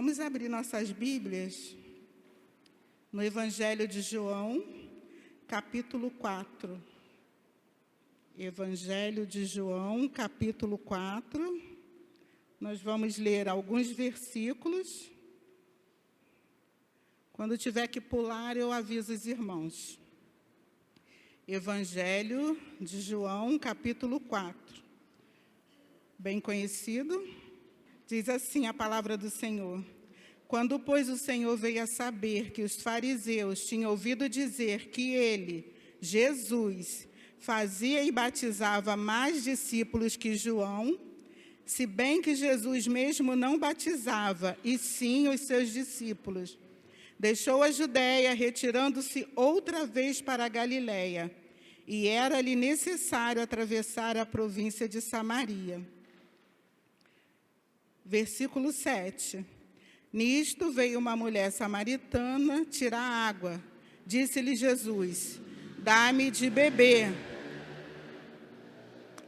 Vamos abrir nossas Bíblias no Evangelho de João, capítulo 4. Evangelho de João, capítulo 4. Nós vamos ler alguns versículos. Quando tiver que pular, eu aviso os irmãos. Evangelho de João, capítulo 4. Bem conhecido. Diz assim a palavra do Senhor. Quando, pois, o Senhor veio a saber que os fariseus tinham ouvido dizer que ele, Jesus, fazia e batizava mais discípulos que João, se bem que Jesus mesmo não batizava, e sim os seus discípulos, deixou a Judéia, retirando-se outra vez para a Galiléia, e era-lhe necessário atravessar a província de Samaria. Versículo 7. Nisto veio uma mulher samaritana tirar água. Disse-lhe Jesus, dá-me de beber.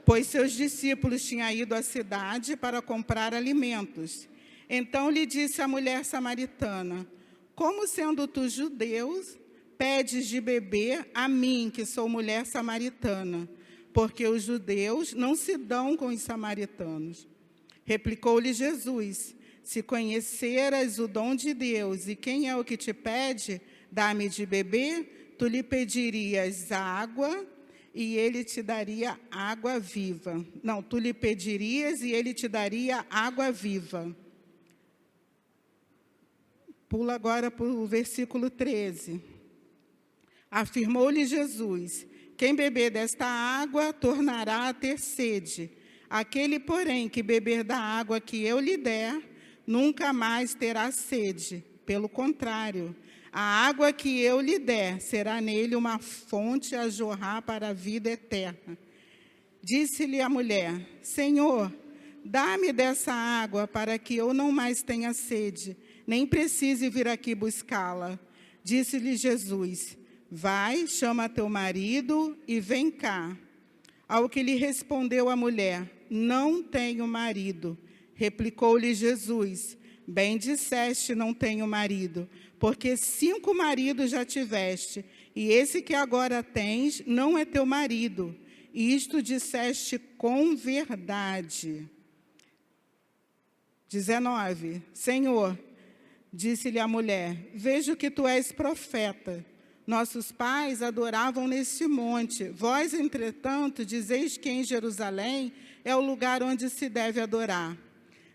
Pois seus discípulos tinham ido à cidade para comprar alimentos. Então lhe disse a mulher samaritana, como sendo tu judeu, pedes de beber a mim, que sou mulher samaritana, porque os judeus não se dão com os samaritanos. Replicou-lhe Jesus, se conheceras o dom de Deus e quem é o que te pede, dá-me de beber, tu lhe pedirias água e ele te daria água viva. Não, tu lhe pedirias e ele te daria água viva. Pula agora para o versículo 13. Afirmou-lhe Jesus, quem beber desta água tornará a ter sede. Aquele, porém, que beber da água que eu lhe der, nunca mais terá sede. Pelo contrário, a água que eu lhe der será nele uma fonte a jorrar para a vida eterna. Disse-lhe a mulher, Senhor, dá-me dessa água para que eu não mais tenha sede, nem precise vir aqui buscá-la. Disse-lhe Jesus, vai, chama teu marido e vem cá. Ao que lhe respondeu a mulher, não tenho marido. Replicou-lhe Jesus, bem disseste, não tenho marido, porque 5 maridos já tiveste, e esse que agora tens não é teu marido. E isto disseste com verdade. 19. Senhor, disse-lhe a mulher, vejo que tu és profeta. Nossos pais adoravam neste monte. Vós, entretanto, dizeis que em Jerusalém é o lugar onde se deve adorar.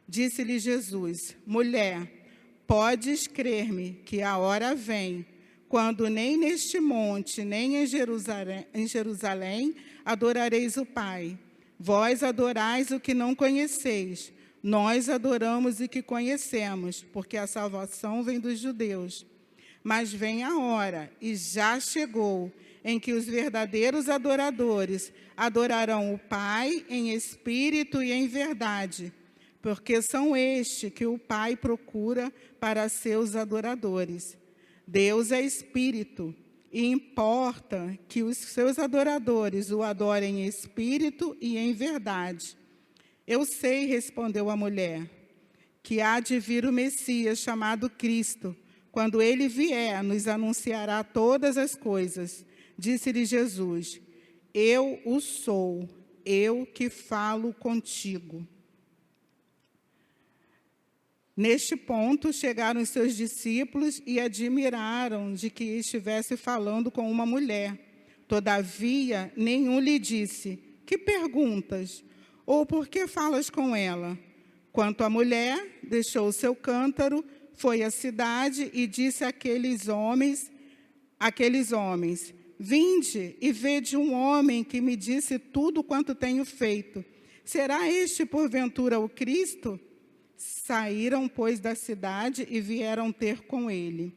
Disse-lhe Jesus, mulher, podes crer-me que a hora vem, quando nem neste monte, nem em Jerusalém adorareis o Pai. Vós adorais o que não conheceis. Nós adoramos o que conhecemos, porque a salvação vem dos judeus. Mas vem a hora, e já chegou, em que os verdadeiros adoradores adorarão o Pai em espírito e em verdade, porque são estes que o Pai procura para seus adoradores. Deus é espírito, e importa que os seus adoradores o adorem em espírito e em verdade. Eu sei, respondeu a mulher, que há de vir o Messias chamado Cristo. Quando ele vier, nos anunciará todas as coisas. Disse-lhe Jesus, eu o sou, eu que falo contigo. Neste ponto, chegaram os seus discípulos e admiraram de que estivesse falando com uma mulher. Todavia, nenhum lhe disse, que perguntas? Ou por que falas com ela? Quanto à mulher, deixou o seu cântaro, foi à cidade e disse àqueles homens, vinde e vede um homem que me disse tudo quanto tenho feito. Será este, porventura, o Cristo? Saíram, pois, da cidade e vieram ter com ele.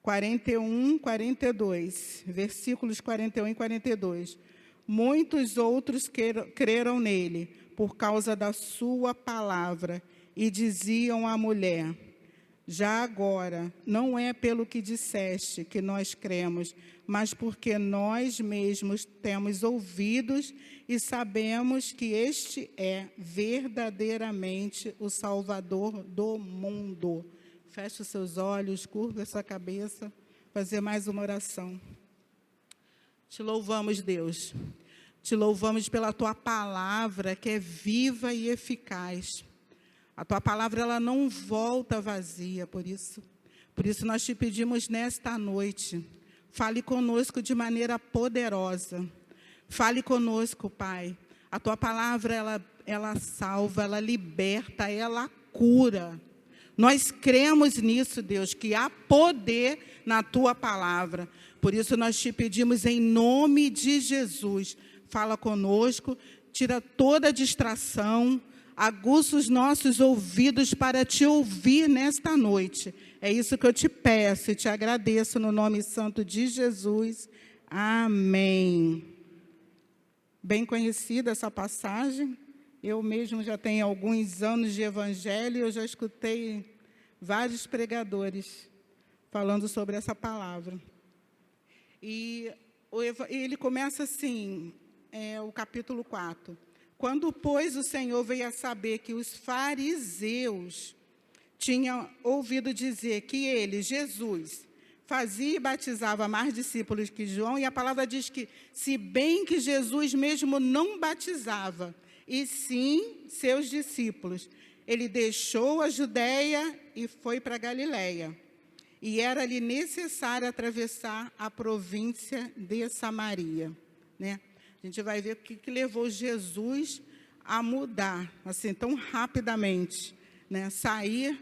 41, 42, versículos 41 e 42. Muitos outros creram nele, por causa da sua palavra, e diziam à mulher, Já agora, não é pelo que disseste que nós cremos, mas porque nós mesmos temos ouvidos e sabemos que este é verdadeiramente o Salvador do mundo. Feche os seus olhos, curva a sua cabeça, fazer mais uma oração. Te louvamos, Deus. Te louvamos pela Tua palavra, que é viva e eficaz. A Tua palavra, ela não volta vazia, por isso nós te pedimos nesta noite, fale conosco de maneira poderosa. Fale conosco, Pai. A Tua palavra, ela salva, ela liberta, ela cura. Nós cremos nisso, Deus, que há poder na Tua palavra. Por isso nós te pedimos em nome de Jesus. Fala conosco, tira toda a distração, aguça os nossos ouvidos para te ouvir nesta noite. É isso que eu te peço e te agradeço no nome santo de Jesus. Amém. Bem conhecida essa passagem. Eu mesmo já tenho alguns anos de evangelho e eu já escutei vários pregadores falando sobre essa palavra. E ele começa assim, o capítulo 4. Quando, pois, o Senhor veio a saber que os fariseus tinham ouvido dizer que ele, Jesus, fazia e batizava mais discípulos que João, e a palavra diz que, se bem que Jesus mesmo não batizava, e sim seus discípulos, ele deixou a Judeia e foi para a Galileia. E era-lhe necessário atravessar a província de Samaria, né? A gente vai ver o que levou Jesus a mudar, assim, tão rapidamente, né? Sair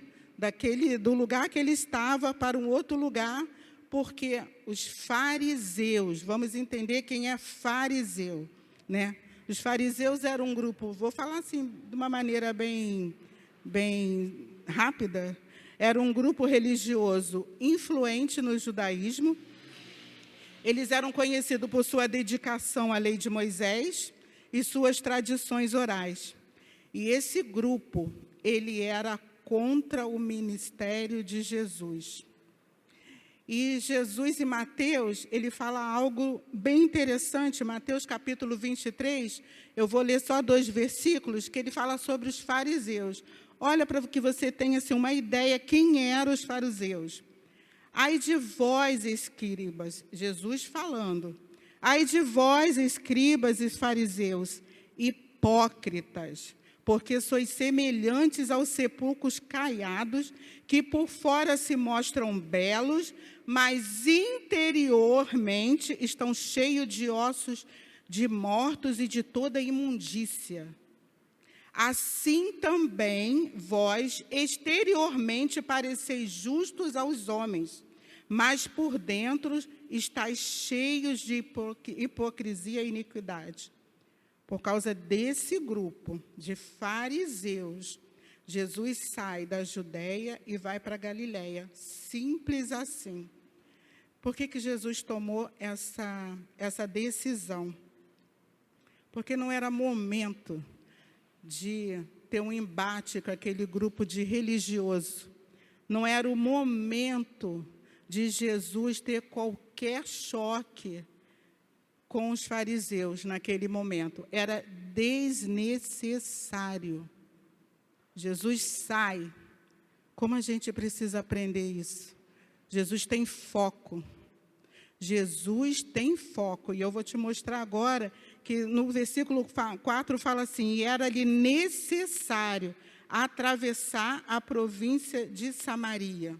do lugar que ele estava para um outro lugar, porque os fariseus, vamos entender quem é fariseu, né? Os fariseus eram um grupo, vou falar assim, de uma maneira bem rápida, era um grupo religioso influente no judaísmo. Eles eram conhecidos por sua dedicação à lei de Moisés e suas tradições orais. E esse grupo, ele era contra o ministério de Jesus. E Jesus em Mateus, ele fala algo bem interessante, Mateus capítulo 23, eu vou ler só 2 versículos, que ele fala sobre os fariseus. Olha para que você tenha assim, uma ideia quem eram os fariseus. Ai de vós, escribas, Jesus falando, ai de vós, escribas e fariseus, hipócritas, porque sois semelhantes aos sepulcros caiados, que por fora se mostram belos, mas interiormente estão cheios de ossos de mortos e de toda imundícia. Assim também vós exteriormente pareceis justos aos homens, mas por dentro estáis cheios de hipocrisia e iniquidade. Por causa desse grupo de fariseus, Jesus sai da Judeia e vai para a Galileia. Simples assim. Por que Jesus tomou essa decisão? Porque não era momento de ter um embate com aquele grupo de religioso. Não era o momento de Jesus ter qualquer choque com os fariseus naquele momento. Era desnecessário. Jesus sai. Como a gente precisa aprender isso? Jesus tem foco. Jesus tem foco. E eu vou te mostrar agora que no versículo 4 fala assim, e era-lhe necessário atravessar a província de Samaria.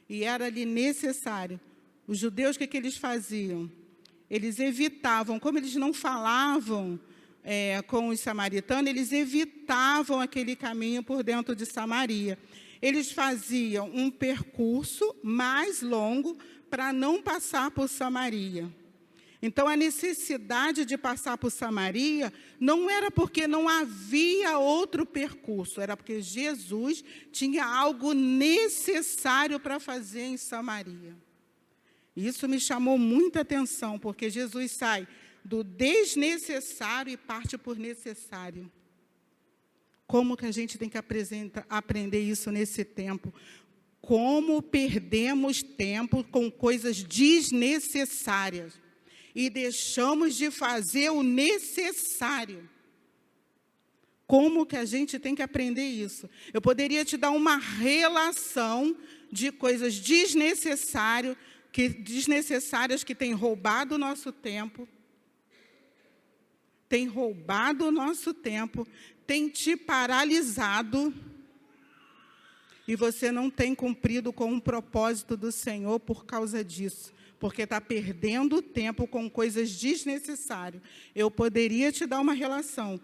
E era-lhe necessário. Os judeus, o que eles faziam? Eles evitavam, como eles não falavam com os samaritanos, eles evitavam aquele caminho por dentro de Samaria. Eles faziam um percurso mais longo para não passar por Samaria. Então, a necessidade de passar por Samaria não era porque não havia outro percurso, era porque Jesus tinha algo necessário para fazer em Samaria. Isso me chamou muita atenção, porque Jesus sai do desnecessário e parte por necessário. Como que a gente tem que aprender isso nesse tempo? como perdemos tempo com coisas desnecessárias e deixamos de fazer o necessário. Como que a gente tem que aprender isso? Eu poderia te dar uma relação de coisas desnecessárias que têm roubado o nosso tempo, têm te paralisado, e você não tem cumprido com o propósito do Senhor por causa disso, porque está perdendo tempo com coisas desnecessárias. Eu poderia te dar uma relação,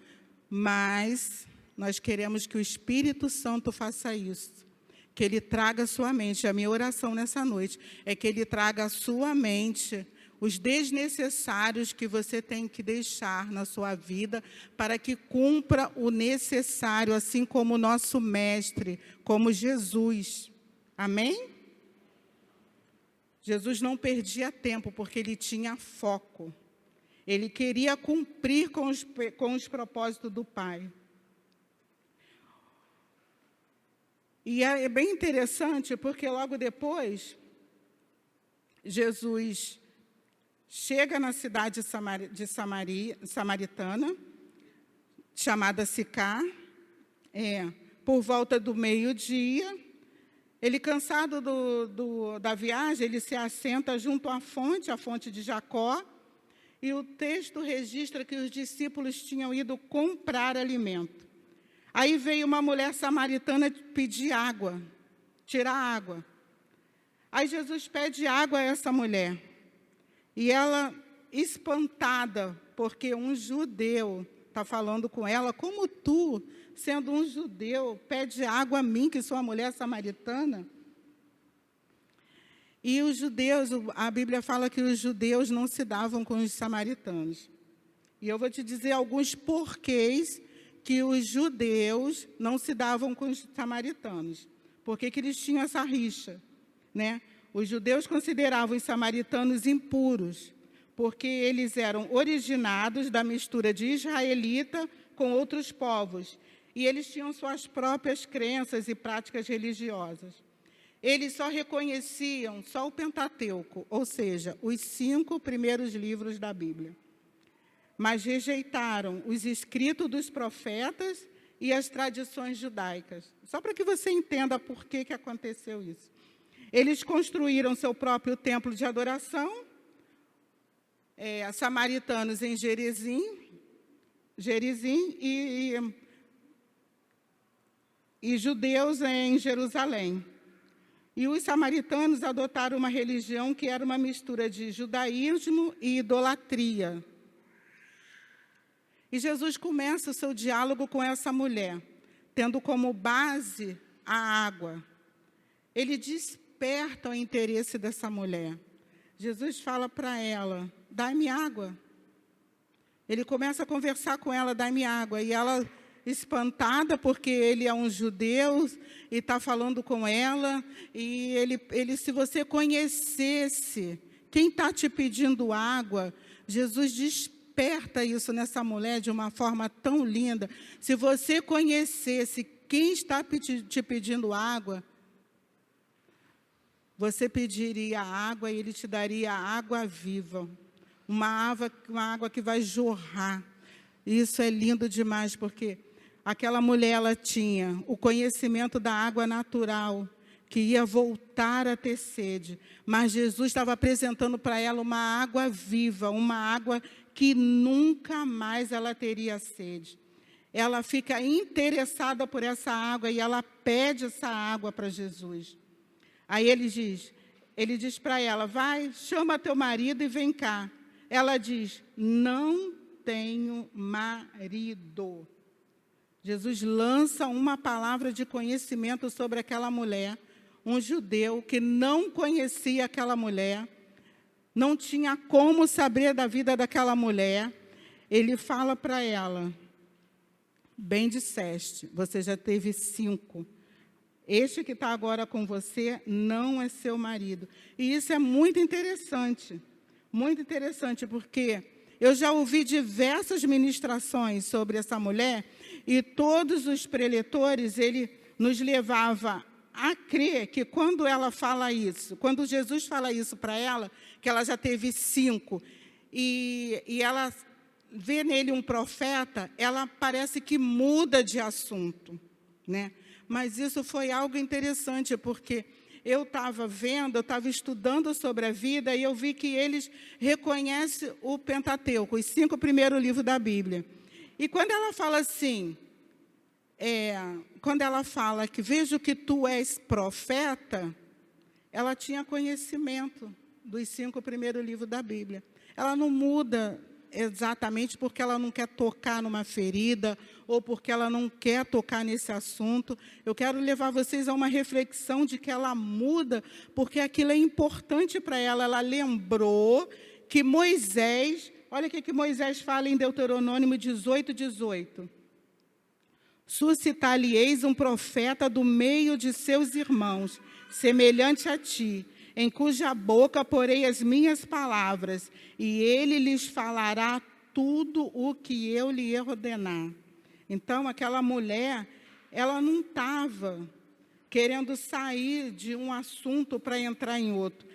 mas nós queremos que o Espírito Santo faça isso, que Ele traga a sua mente. A minha oração nessa noite é que Ele traga à sua mente os desnecessários que você tem que deixar na sua vida para que cumpra o necessário, assim como o nosso Mestre, como Jesus. Amém? Jesus não perdia tempo porque Ele tinha foco. Ele queria cumprir com os propósitos do Pai. E é bem interessante, porque logo depois, Jesus chega na cidade de Samaritana, chamada Sicar, por volta do meio-dia. Ele, cansado da viagem, ele se assenta junto à fonte, a fonte de Jacó, e o texto registra que os discípulos tinham ido comprar alimento. Aí veio uma mulher samaritana pedir água, tirar água. Aí Jesus pede água a essa mulher. E ela, espantada, porque um judeu está falando com ela, como tu, sendo um judeu, pede água a mim, que sou uma mulher samaritana? E os judeus, a Bíblia fala que os judeus não se davam com os samaritanos. E eu vou te dizer alguns porquês que os judeus não se davam com os samaritanos. Por que eles tinham essa rixa, né? Os judeus consideravam os samaritanos impuros, porque eles eram originados da mistura de israelita com outros povos. E eles tinham suas próprias crenças e práticas religiosas. Eles só reconheciam só o Pentateuco, ou seja, os 5 primeiros livros da Bíblia. Mas rejeitaram os escritos dos profetas e as tradições judaicas. Só para que você entenda por que aconteceu isso. Eles construíram seu próprio templo de adoração, samaritanos em Gerizim e judeus em Jerusalém. E os samaritanos adotaram uma religião que era uma mistura de judaísmo e idolatria. E Jesus começa o seu diálogo com essa mulher, tendo como base a água. Ele desperta o interesse dessa mulher. Jesus fala para ela, dá-me água. Ele começa a conversar com ela, dá-me água. E ela, espantada, porque ele é um judeu e está falando com ela, e ele, se você conhecesse quem está te pedindo água, Jesus desperta isso nessa mulher de uma forma tão linda. Se você conhecesse quem está te pedindo água, você pediria água e ele te daria água viva, uma água que vai jorrar. Isso é lindo demais, porque aquela mulher, ela tinha o conhecimento da água natural, que ia voltar a ter sede. Mas Jesus estava apresentando para ela uma água viva, uma água que nunca mais ela teria sede. Ela fica interessada por essa água e ela pede essa água para Jesus. Aí ele diz para ela, vai, chama teu marido e vem cá. Ela diz, não tenho marido. Jesus lança uma palavra de conhecimento sobre aquela mulher, um judeu que não conhecia aquela mulher, não tinha como saber da vida daquela mulher. Ele fala para ela, bem disseste, você já teve 5. Este que está agora com você não é seu marido. E isso é muito interessante, porque eu já ouvi diversas ministrações sobre essa mulher, e todos os preletores, ele nos levava a crer que quando ela fala isso, quando Jesus fala isso para ela, que ela já teve 5, e ela vê nele um profeta, ela parece que muda de assunto, né? Mas isso foi algo interessante, porque eu estava vendo, eu estava estudando sobre a vida, e eu vi que eles reconhecem o Pentateuco, os 5 primeiros livros da Bíblia. E quando ela fala assim, quando ela fala que vejo que tu és profeta, ela tinha conhecimento dos 5 primeiros livros da Bíblia. Ela não muda exatamente porque ela não quer tocar numa ferida ou porque ela não quer tocar nesse assunto. Eu quero levar vocês a uma reflexão de que ela muda porque aquilo é importante para ela. Ela lembrou que Moisés, olha o que Moisés fala em Deuteronômio 18:18. Suscitar-lhe-eis um profeta do meio de seus irmãos, semelhante a ti, em cuja boca porei as minhas palavras, e ele lhes falará tudo o que eu lhe ordenar. Então, aquela mulher, ela não estava querendo sair de um assunto para entrar em outro.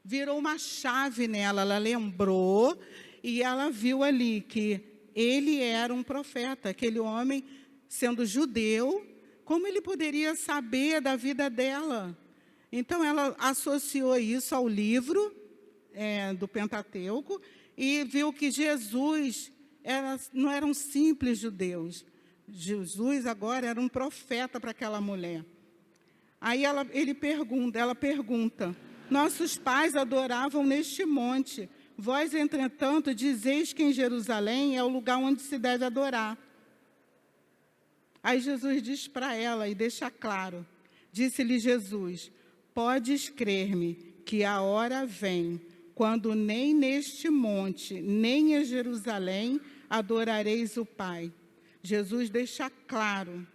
Virou uma chave nela, ela lembrou, e ela viu ali que ele era um profeta, aquele homem, sendo judeu, como ele poderia saber da vida dela? Então, ela associou isso ao livro do Pentateuco e viu que Jesus não era um simples judeu. Jesus agora era um profeta para aquela mulher. Aí ela pergunta, nossos pais adoravam neste monte. Vós, entretanto, dizeis que em Jerusalém é o lugar onde se deve adorar. Aí Jesus diz para ela, e deixa claro, disse-lhe Jesus, podes crer-me que a hora vem, quando nem neste monte, nem em Jerusalém, adorareis o Pai. Jesus deixa claro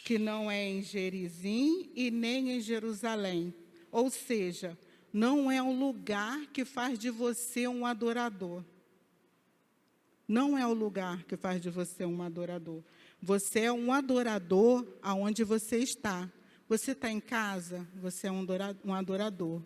que não é em Gerizim e nem em Jerusalém. Ou seja, não é um lugar que faz de você um adorador. Não é o lugar que faz de você um adorador. Você é um adorador aonde você está. Você está em casa, você é um adorador.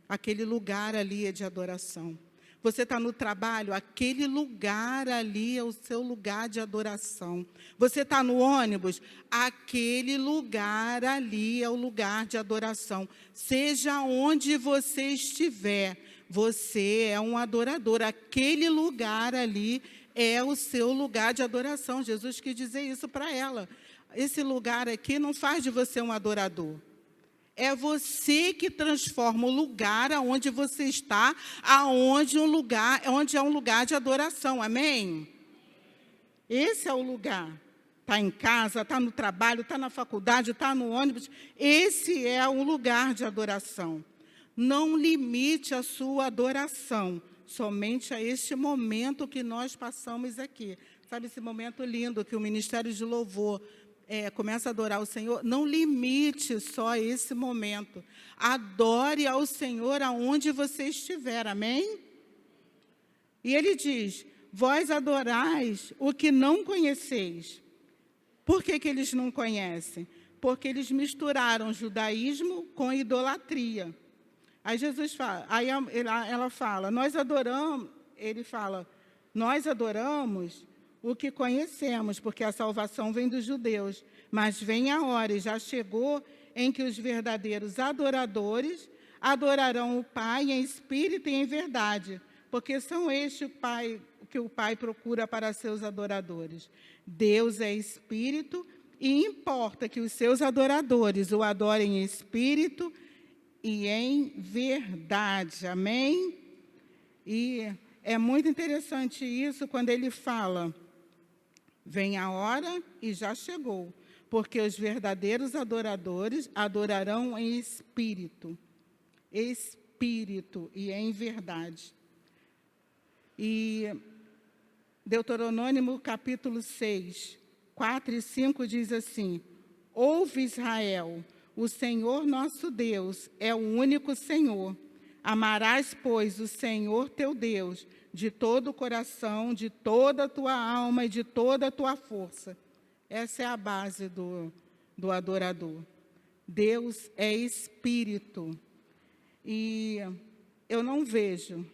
Aquele lugar ali é de adoração. Você está no trabalho, aquele lugar ali é o seu lugar de adoração. Você está no ônibus, aquele lugar ali é o lugar de adoração. Seja onde você estiver, você é um adorador. Aquele lugar ali é o seu lugar de adoração. Jesus quis dizer isso para ela. Esse lugar aqui não faz de você um adorador. É você que transforma o lugar onde você está, onde é um lugar de adoração. Amém? Esse é o lugar. Está em casa, está no trabalho, está na faculdade, está no ônibus. Esse é o lugar de adoração. Não limite a sua adoração somente a este momento que nós passamos aqui. Sabe esse momento lindo que o Ministério de Louvor começa a adorar o Senhor? Não limite só esse momento. Adore ao Senhor aonde você estiver. Amém? E ele diz, vós adorais o que não conheceis. Por que eles não conhecem? Porque eles misturaram judaísmo com idolatria. Aí Jesus fala, aí ela fala, ele fala, nós adoramos o que conhecemos, porque a salvação vem dos judeus. Mas vem a hora, e já chegou, em que os verdadeiros adoradores adorarão o Pai em espírito e em verdade, porque são este que o Pai procura para seus adoradores. Deus é espírito e importa que os seus adoradores o adorem em espírito e em verdade. Amém? E é muito interessante isso quando ele fala, vem a hora e já chegou, porque os verdadeiros adoradores adorarão em espírito e em verdade. E Deuteronômio capítulo 6, 4 e 5 diz assim, ouve Israel, o Senhor nosso Deus é o único Senhor. Amarás, pois, o Senhor teu Deus de todo o coração, de toda a tua alma e de toda a tua força. Essa é a base do adorador. Deus é espírito. E eu não o vejo,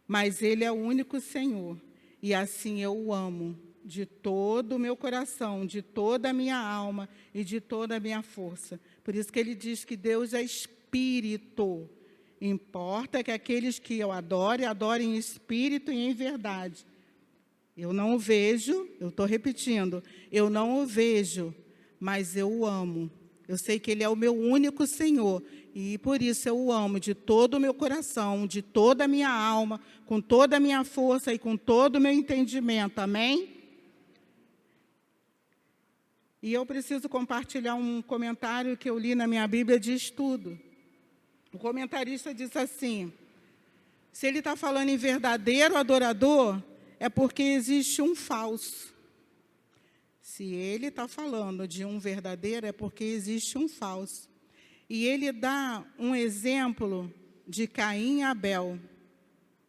mas Ele é o único Senhor. E assim eu o amo de todo o meu coração, de toda a minha alma e de toda a minha força. Por isso que ele diz que Deus é espírito. Importa que aqueles que eu adorem em espírito e em verdade. Eu não o vejo, eu estou repetindo, eu não o vejo, mas eu o amo. Eu sei que Ele é o meu único Senhor, e por isso eu o amo de todo o meu coração, de toda a minha alma, com toda a minha força e com todo o meu entendimento. Amém? E eu preciso compartilhar um comentário que eu li na minha Bíblia de estudo. O comentarista diz assim: se ele está falando em verdadeiro adorador, é porque existe um falso. Se ele está falando de um verdadeiro, é porque existe um falso. E ele dá um exemplo de Caim e Abel.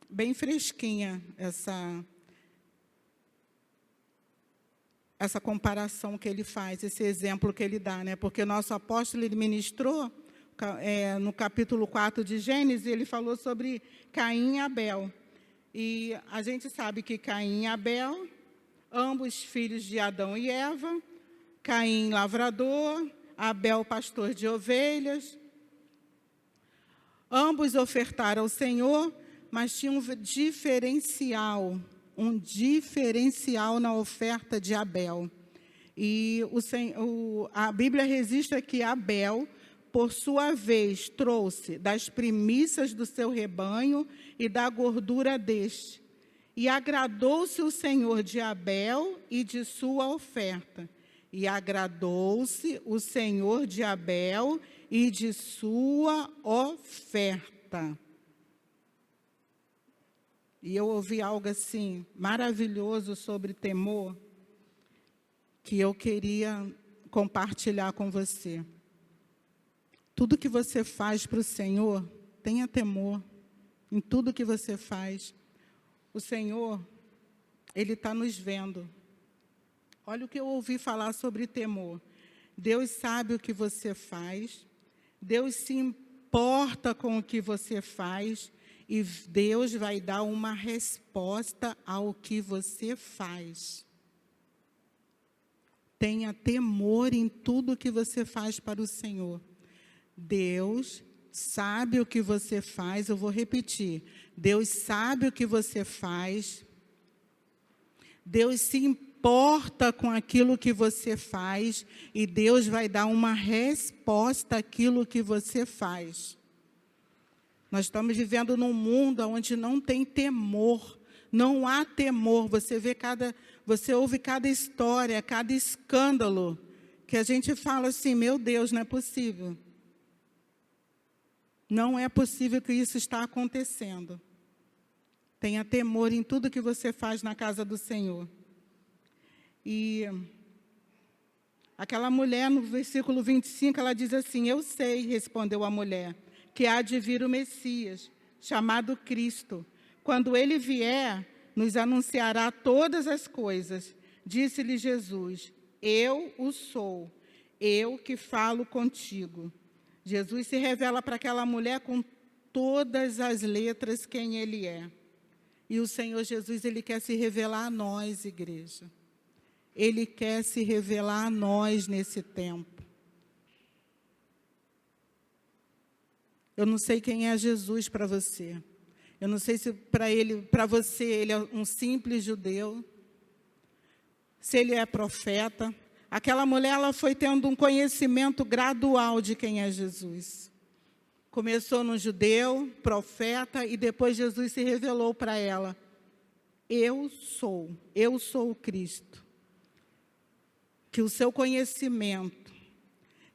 Bem fresquinha essa comparação que ele faz, esse exemplo que ele dá, né? Porque o nosso apóstolo, ele ministrou no capítulo 4 de Gênesis, ele falou sobre Caim e Abel. E a gente sabe que Caim e Abel, ambos filhos de Adão e Eva, Caim lavrador, Abel pastor de ovelhas. Ambos ofertaram ao Senhor, mas tinha um diferencial na oferta de Abel. E a Bíblia registra que Abel, por sua vez, trouxe das primícias do seu rebanho e da gordura deste. E agradou-se o Senhor de Abel e de sua oferta. E agradou-se o Senhor de Abel e de sua oferta. E eu ouvi algo assim, maravilhoso sobre temor, que eu queria compartilhar com você. Tudo que você faz para o Senhor, tenha temor em tudo que você faz. O Senhor, Ele está nos vendo. Olha o que eu ouvi falar sobre temor. Deus sabe o que você faz, Deus se importa com o que você faz, e Deus vai dar uma resposta ao que você faz. Tenha temor em tudo que você faz para o Senhor. Deus sabe o que você faz, eu vou repetir. Deus sabe o que você faz. Deus se importa com aquilo que você faz e Deus vai dar uma resposta àquilo que você faz. Nós estamos vivendo num mundo onde não tem temor, não há temor. Você ouve cada história, cada escândalo, que a gente fala assim, meu Deus, não é possível. Não é possível que isso está acontecendo. Tenha temor em tudo que você faz na casa do Senhor. E aquela mulher, no versículo 25, ela diz assim, eu sei, respondeu a mulher, que há de vir o Messias, chamado Cristo. Quando ele vier, nos anunciará todas as coisas. Disse-lhe Jesus, eu o sou, eu que falo contigo. Jesus se revela para aquela mulher com todas as letras quem Ele é. E o Senhor Jesus, Ele quer se revelar a nós, igreja. Ele quer se revelar a nós nesse tempo. Eu não sei quem é Jesus para você. Eu não sei se para você, ele é um simples judeu. Se ele é profeta. Aquela mulher, ela foi tendo um conhecimento gradual de quem é Jesus. Começou no judeu, profeta, e depois Jesus se revelou para ela. Eu sou o Cristo. Que o seu conhecimento,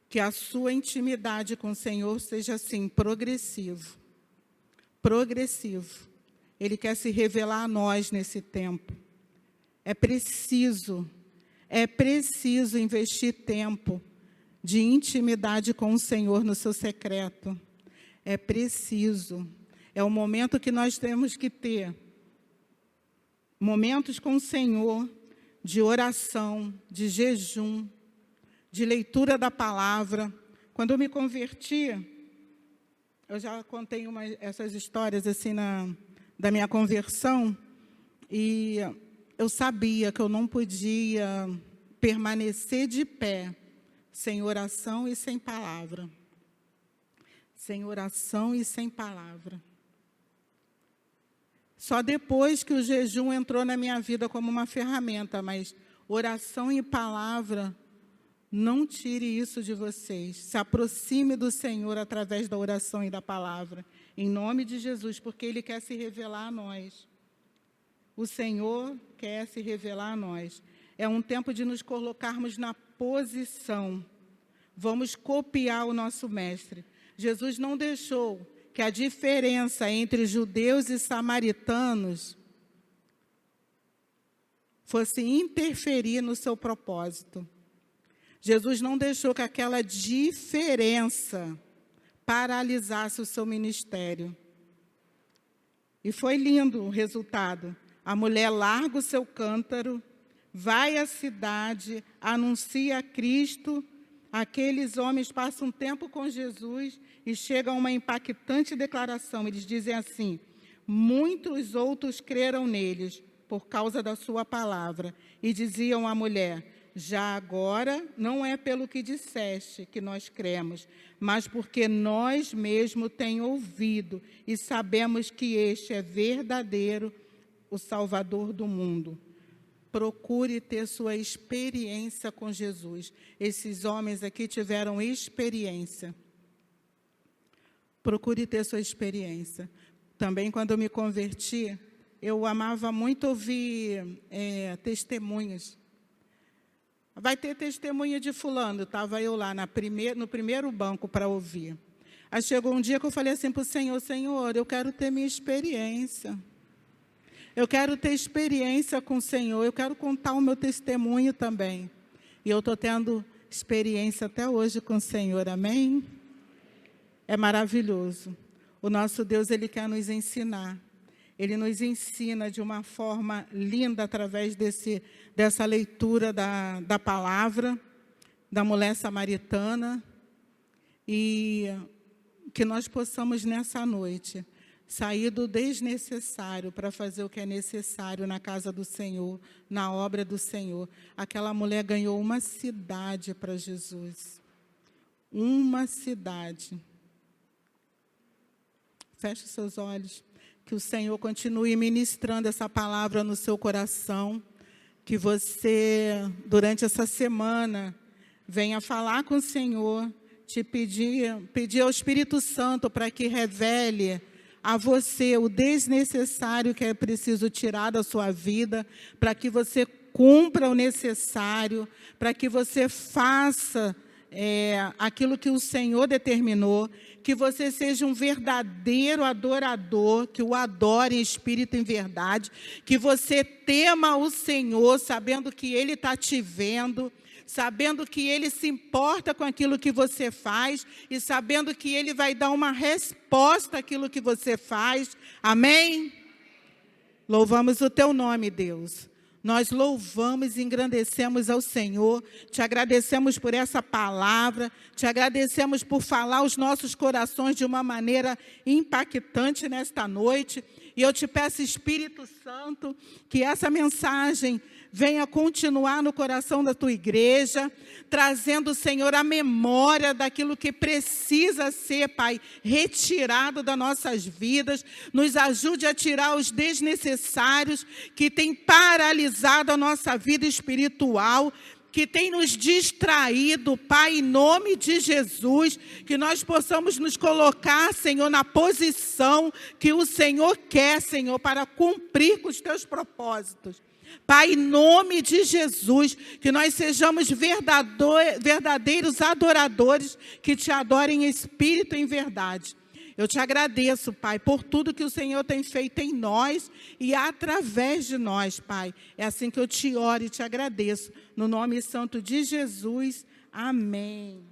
que a sua intimidade com o Senhor seja assim, progressivo. Progressivo. Ele quer se revelar a nós nesse tempo. É preciso investir tempo de intimidade com o Senhor no seu secreto. É preciso. É o momento que nós temos que ter. Momentos com o Senhor, de oração, de jejum, de leitura da palavra. Quando eu me converti, eu já contei essas histórias assim da minha conversão, e eu sabia que eu não podia permanecer de pé sem oração e sem palavra. Sem oração e sem palavra. Só depois que o jejum entrou na minha vida como uma ferramenta, mas oração e palavra, não tire isso de vocês. Se aproxime do Senhor através da oração e da palavra, em nome de Jesus, porque Ele quer se revelar a nós. O Senhor quer se revelar a nós. É um tempo de nos colocarmos na posição. Vamos copiar o nosso Mestre. Jesus não deixou que a diferença entre judeus e samaritanos fosse interferir no seu propósito. Jesus não deixou que aquela diferença paralisasse o seu ministério. E foi lindo o resultado. A mulher larga o seu cântaro, vai à cidade, anuncia a Cristo. Aqueles homens passam um tempo com Jesus e chegam a uma impactante declaração. Eles dizem assim: muitos outros creram neles por causa da sua palavra. E diziam à mulher: já agora não é pelo que disseste que nós cremos, mas porque nós mesmos temos ouvido e sabemos que este é verdadeiro, o Salvador do mundo. Procure ter sua experiência com Jesus. Esses homens aqui tiveram experiência. Procure ter sua experiência. Também, quando eu me converti, eu amava muito ouvir testemunhos. Vai ter testemunha de fulano. Estava eu lá no primeiro banco para ouvir. Aí chegou um dia que eu falei assim para o Senhor: Senhor, eu quero ter minha experiência. Eu quero ter experiência com o Senhor. Eu quero contar o meu testemunho também. E eu estou tendo experiência até hoje com o Senhor. Amém? É maravilhoso. O nosso Deus, Ele quer nos ensinar. Ele nos ensina de uma forma linda através dessa leitura da palavra, da mulher samaritana. E que nós possamos, nessa noite, sair do desnecessário para fazer o que é necessário na casa do Senhor, na obra do Senhor. Aquela mulher ganhou uma cidade para Jesus. Uma cidade. Feche os seus olhos. Que o Senhor continue ministrando essa palavra no seu coração. Que você, durante essa semana, venha falar com o Senhor, te pedir ao Espírito Santo para que revele a você o desnecessário que é preciso tirar da sua vida, para que você cumpra o necessário, para que você faça aquilo que o Senhor determinou, que você seja um verdadeiro adorador, que o adore em espírito e em verdade, que você tema o Senhor, sabendo que Ele está te vendo, sabendo que Ele se importa com aquilo que você faz e sabendo que Ele vai dar uma resposta àquilo que você faz. Amém? Louvamos o Teu nome, Deus. Nós louvamos e engrandecemos ao Senhor, te agradecemos por essa palavra, te agradecemos por falar aos nossos corações de uma maneira impactante nesta noite. E eu te peço, Espírito Santo, que essa mensagem venha continuar no coração da tua igreja, trazendo, Senhor, a memória daquilo que precisa ser, Pai, retirado das nossas vidas. Nos ajude a tirar os desnecessários que têm paralisado a nossa vida espiritual, que tem nos distraído, Pai, em nome de Jesus, que nós possamos nos colocar, Senhor, na posição que o Senhor quer, Senhor, para cumprir com os teus propósitos. Pai, em nome de Jesus, que nós sejamos verdadeiros adoradores, que te adorem em espírito e em verdade. Eu te agradeço, Pai, por tudo que o Senhor tem feito em nós e através de nós, Pai. É assim que eu te oro e te agradeço. No nome santo de Jesus, amém.